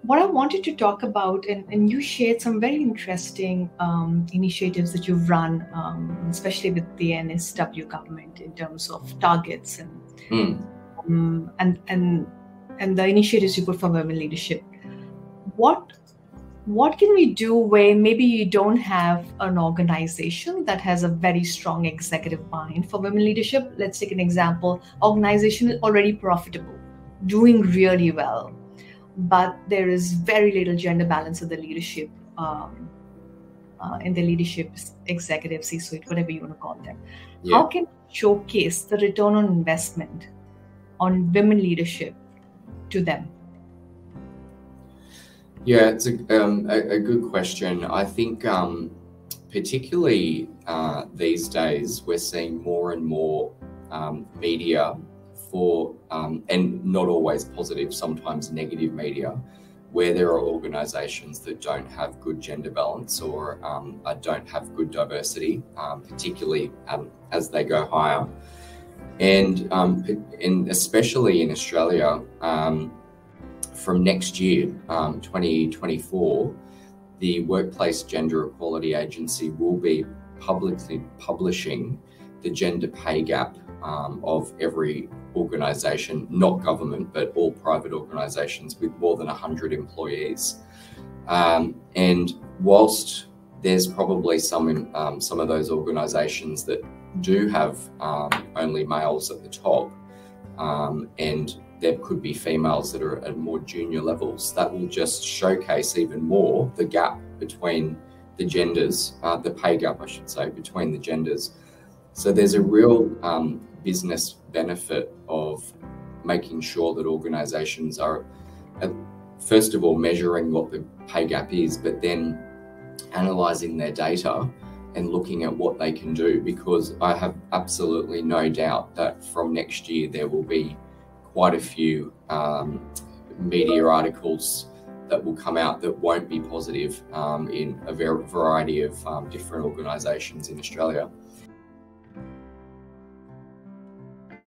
What I wanted to talk about, and you shared some very interesting initiatives that you've run, especially with the NSW government in terms of targets and the initiatives you put for women leadership. What can we do where maybe you don't have an organization that has a very strong executive buy-in for women leadership? Let's take an example. Organization is already profitable, doing really well, but there is very little gender balance in the leadership, executive C-suite, whatever you want to call them. Yeah. How can we showcase the return on investment on women leadership to them? Yeah, it's a good question. I think particularly these days, we're seeing more and more media for, and not always positive, sometimes negative media, where there are organisations that don't have good gender balance or don't have good diversity, particularly as they go higher. And especially in Australia, from next year, 2024, the Workplace Gender Equality Agency will be publicly publishing the gender pay gap of every organisation, not government, but all private organisations with more than 100 employees. And whilst there's probably some of those organisations that do have only males at the top, and there could be females that are at more junior levels, that will just showcase even more the gap between the genders, the pay gap, I should say, between the genders. So there's a real business benefit of making sure that organisations are, first of all, measuring what the pay gap is, but then analysing their data and looking at what they can do, because I have absolutely no doubt that from next year there will be quite a few media articles that will come out that won't be positive in a variety of different organisations in Australia.